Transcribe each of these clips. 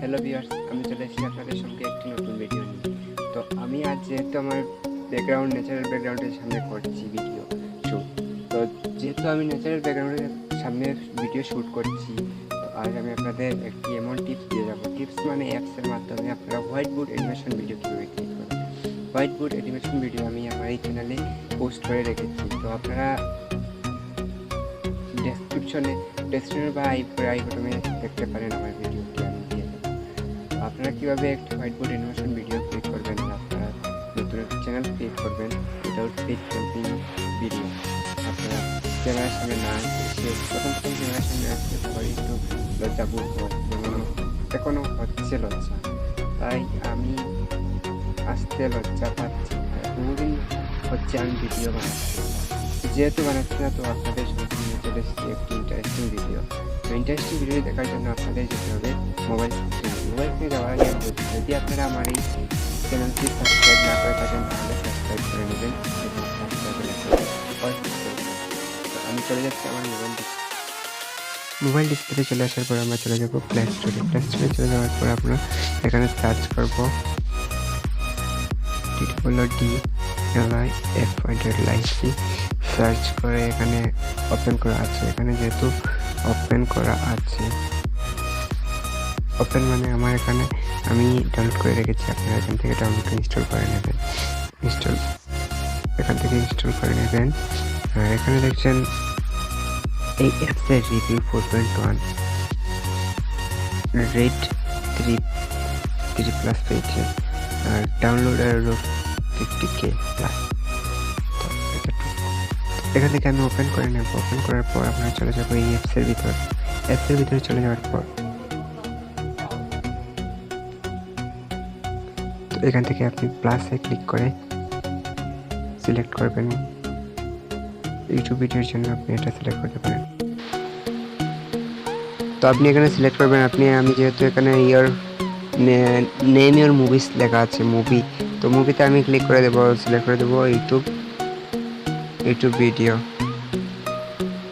Hello viewers, আমি চলে এসেছি আপনাদের সঙ্গে একটি নতুন ভিডিও নিয়ে। তো আমি আজ যেহেতু আমার ন্যাচারাল ব্যাকগ্রাউন্ডের সামনে করছি ভিডিও শ্যুট, তো যেহেতু আমি ন্যাচারাল ব্যাকগ্রাউন্ডের সামনে ভিডিও শ্যুট করছি, তো আজ আমি আপনাদের একটি এমন টিপস দিয়ে যাবো। টিপস মানে অ্যাপসের মাধ্যমে আপনারা হোয়াইটবোর্ড অ্যানিমেশন ভিডিও কীভাবে ক্রিয়েট করবেন। হোয়াইটবোর্ড অ্যানিমেশন ভিডিও আমি আমার এই চ্যানেলে পোস্ট করে রেখেছি, তো আপনারা ডেসক্রিপশনে বা আই বটমে দেখতে পারেন আমার ভিডিওটি আমি দিয়ে দেবো। আপনারা কীভাবে একটি হোয়াইটবোর্ড অ্যানিমেশন ভিডিও ক্রিয়েট করবেন, আপনারা নতুন একটা চ্যানেল ক্রিয়েট করবেন উইদাউট পেইড ক্যাম্পিং ভিডিও। আপনারা ক্যামেরার সামনে না এসে প্রথম ক্যামেরার সামনে আসতে সবাই একটু লজ্জাবোধ হয়, যেমন এখনও হচ্ছে লজ্জা, তাই আমি আসতে লজ্জা পাচ্ছি। বহুদিন হচ্ছে আমি ভিডিও বানাচ্ছি, যেহেতু বানাচ্ছি না, তো আপনাদের সঙ্গে নিয়ে চলে এসেছি একটি ইন্টারেস্টিং ভিডিও। তো ইন্টারেস্টিং ভিডিও দেখার জন্য আপনাদের যেতে হবে মোবাইল স্ক্রিনে যাওয়ার আগে আমি বলছি, যদি আপনারা আমার এই চ্যানেলটি সাবস্ক্রাইব না করে থাকেন তাহলে সাবস্ক্রাইব করে নেবেন এবং তো আমি চলে যাচ্ছি আমার মোবাইল ডিসপ্লে চলে আসার পর আমরা চলে যাবো প্লে স্টোরে চলে যাওয়ার পর আমরা এখানে সার্চ করবো DLIFY সার্চ করে এখানে ওপেন করা আছে। এখানে যেহেতু ওপেন করা আছে, ওপেন মানে আমার এখানে আমি ডাউনলোড করে রেখেছি, আপনারা এখান থেকে ডাউনলোড ইনস্টল করে নেবেন। এখান থেকে ইনস্টল করে নেবেন। আর এখানে দেখছেন এই অ্যাপসের রিভিউ 4.1 রেট 3+ পেয়েছে, আর ডাউনলোডার 50K প্লাস। এখান থেকে আমি ওপেন করে নেব। ওপেন করার পর আপনারা চলে যাবো এই অ্যাপসের ভিতরে চলে যাওয়ার পর তো এখান থেকে আপনি প্লাসে ক্লিক করে সিলেক্ট করবেন ইউটিউব ভিডিওর জন্য, আপনি এটা সিলেক্ট করতে পারেন। তো আপনি এখানে সিলেক্ট করবেন আমি যেহেতু এখানে নেম ইওর মুভিস লেখা আছে, মুভি, তো মুভিতে আমি ক্লিক করে দেবো, সিলেক্ট করে দেবো ইউটিউব ভিডিও।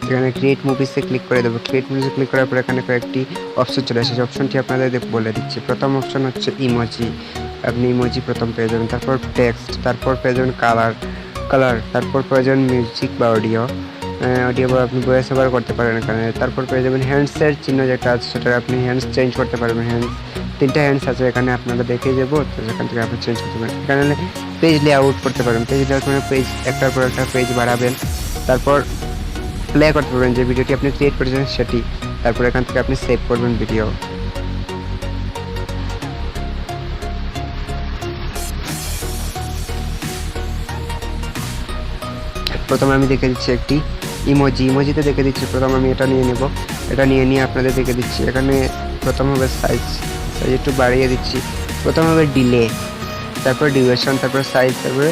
এখানে ক্রিয়েট মুভিসে ক্লিক করে দেবো। ক্রিয়েট মুভিসে ক্লিক করার পর এখানে কয়েকটি অপশন চলে আসে। অপশনটি আপনাদের বলে দিচ্ছি। প্রথম অপশন হচ্ছে ইমোজি, আপনি ইমোজি প্রথম পেয়ে যাবেন। তারপর টেক্সট, তারপর পেয়ে যাবেন কালার, তারপর পেয়ে যাবেন মিউজিক বা অডিও বা আপনি ভয়েস ওভার করতে পারেন এখানে। তারপর পেয়ে যাবেন হ্যান্ডসের চিহ্ন যেটা আছে, সেটা আপনি হ্যান্ডস চেঞ্জ করতে পারবেন। তিনটা হ্যান্ডস আছে এখানে, আপনারা দেখে যাবো, তো সেখান থেকে আপনি চেঞ্জ করতে পারেন। এখানে পেজ লেআউট করতে পারেন। পেজ লেআউট মানে পেজ একটার পর একটা পেজ বাড়াবেন, তারপর প্লে করতে পারবেন যে ভিডিওটি আপনি ক্রিয়েট করেছেন সেটি। তারপর এখান থেকে আপনি সেভ করবেন ভিডিও। প্রথমে আমি দেখে দিচ্ছি একটি ইমোজিতে দেখে দিচ্ছি। প্রথম আমি এটা নিয়ে নেব, এটা নিয়ে আপনাদের দেখে দিচ্ছি। এখানে প্রথম হবে সাইজ একটু বাড়িয়ে দিচ্ছি। প্রথম হবে ডিলে, তারপর ডিউরেশন, তারপর সাইজ, তারপরে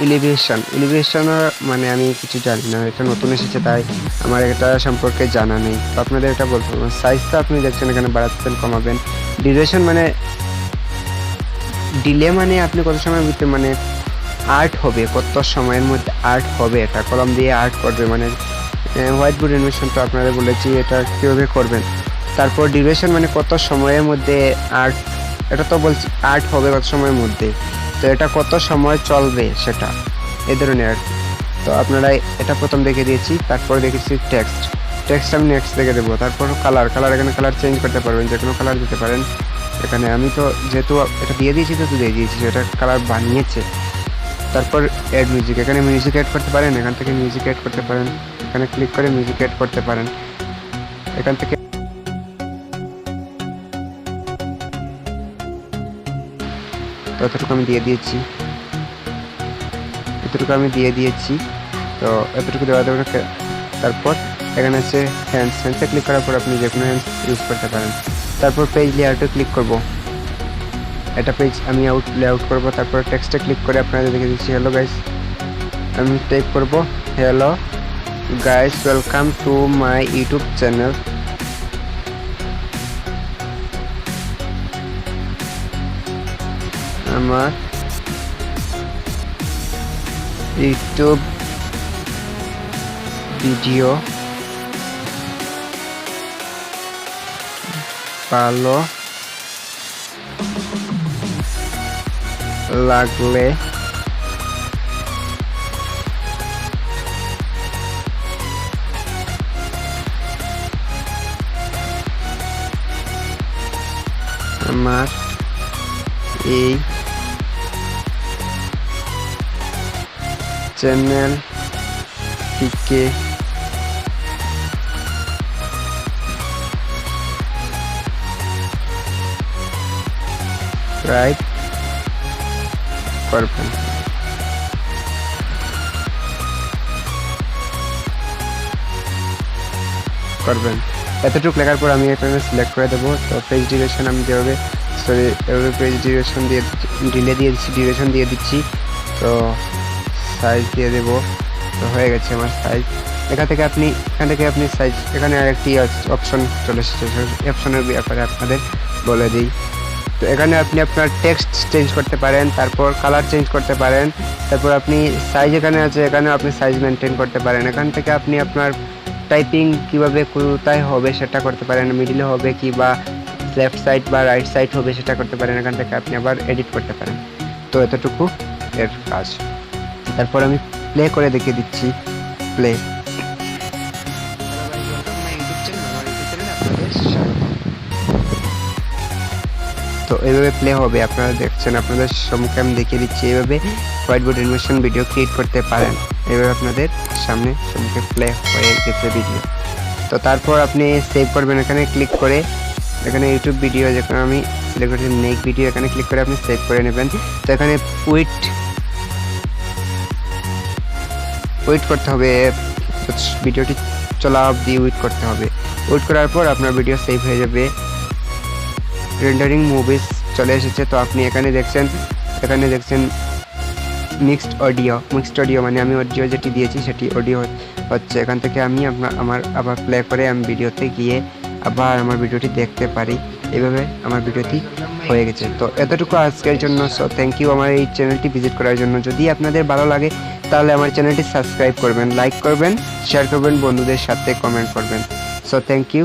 এলিভেশন মানে আমি কিছু জানি না, এটা নতুন এসেছে তাই আমার এটা সম্পর্কে জানা নেই, তো আপনাদের এটা বলতে পারবো। সাইজটা আপনি দেখছেন এখানে বাড়াচ্ছেন, কমাবেন। ডিউরেশন মানে ডিলে মানে আপনি কত সময়ের ভিতরে মানে আর্ট হবে, কত সময়ের মধ্যে আর্ট হবে, এটা কলম দিয়ে আর্ট করবে, মানে হোয়াইটবোর্ড অ্যানিমেশন তো আপনাদের বলেছি এটা কীভাবে করবেন। তারপর ডিউরেশন মানে কত সময়ের মধ্যে আর্ট, এটা তো বলছি আর্ট হবে কত সময়ের মধ্যে, তো এটা কত সময় চলবে সেটা, এই ধরনের আর কি। তো আপনারা এটা প্রথম দেখে দিয়েছি। তারপর দেখেছি টেক্সট আমি নেক্সট দেখে দেবো। তারপর কালার, এখানে কালার চেঞ্জ করতে পারবেন, যে কোনো কালার দিতে পারেন। এখানে আমি তো যেহেতু এটা দিয়ে দিয়েছি এটা কালার বানিয়েছে। তারপর অ্যাড মিউজিক, এখানে মিউজিক অ্যাড করতে পারেন, এখান থেকে মিউজিক অ্যাড করতে পারেন। এখানে ক্লিক করে মিউজিক অ্যাড করতে পারেন। এখান থেকে এতটুকু আমি দিয়ে দিয়েছি, তো এতটুকু দেওয়া দেবেন। তারপর এখানে আছে হ্যান্ডসে ক্লিক করার পর আপনি যে কোনো হ্যান্ডস ইউজ করতে পারেন। তারপর পেজ লেআউটে ক্লিক করব, এটা পেজ আমি লেআউট করব। তারপর টেক্সটে ক্লিক করে আপনাদের দেখে দিচ্ছি হ্যালো গাইস, আমি টাইপ করব hello guys, welcome to my YouTube channel. আমার ইউটিউব ভিডিও ভালো লাগলে আমার এই চ্যানেলটিকে সাবস্ক্রাইব করবেন। এতটুকু লেখার পর আমি এখানে সিলেক্ট করে দেবো। তো পেজ ডিউরেশন আমি যেভাবে পেজ ডিউরেশন দিয়ে ডিলে দিয়ে দিচ্ছি, ডিউরেশন দিয়ে দিচ্ছি। তো সাইজ দিয়ে দেবো। তো হয়ে গেছে আমার সাইজ। এখান থেকে আপনি সাইজ, এখানে আরেকটি অপশন চলে এসেছে, অপশনের ব্যাপারে আপনাদের বলে দিই। তো এখানে আপনি আপনার টেক্সট চেঞ্জ করতে পারেন, তারপর কালার চেঞ্জ করতে পারেন, তারপর আপনি সাইজ এখানে আছে, এখানেও আপনি সাইজ মেনটেন করতে পারেন। এখান থেকে আপনি আপনার টাইপিং কিভাবে কোথায় হবে সেটা করতে পারেন, মিডিলে হবে কি বা লেফট সাইড বা রাইট সাইড হবে সেটা করতে পারেন। এখান থেকে আপনি আবার এডিট করতে পারেন। তো এতটুকু এর কাজ। তারপর আমি প্লে করে দেখিয়ে দিচ্ছি। প্লে। তো এইভাবে প্লে হবে, আপনারা দেখছেন, আপনাদের সম্মুখে আমি দেখিয়ে দিচ্ছি। এইভাবে হোয়াইটবোর্ড অ্যানিমেশন ভিডিও ক্রিয়েট করতে পারেন। এইভাবে আপনাদের সম্মুখে প্লে হয়ে গেছে ভিডিও। তো তারপর আপনি সেভ করবেন, এখানে ক্লিক করে, এখানে ইউটিউব ভিডিও যেখানে আমি সিলেক্ট করেছি মেক ভিডিও, এখানে ক্লিক করে আপনি সেভ করে নেবেন। তো এখানে ওয়েট করতে হবে, ভিডিওটি চলা অবধি ওয়েট করতে হবে। ওয়েট করার পর আপনার ভিডিও সেভ হয়ে যাবে। রেন্ডারিং মুভিজ চলে এসেছে। তো আপনি এখানে দেখছেন মিক্সড অডিও মানে আমি অডিও যেটি দিয়েছি সেটি অডিও হচ্ছে। এখান থেকে আমি আমার আবার প্লে করে আমি ভিডিওতে গিয়ে আবার আমার ভিডিওটি দেখতে পারি। এইভাবে আমার ভিডিওটি হয়ে গেছে। তো এতটুকু আজকের জন্য। সো থ্যাংক ইউ আমার এই চ্যানেলটি ভিজিট করার জন্য। যদি আপনাদের ভালো লাগে তাহলে আমার চ্যানেলটি সাবস্ক্রাইব করবেন, লাইক করবেন, শেয়ার করবেন, বন্ধুদের সাথে কমেন্ট করবেন। So thank you.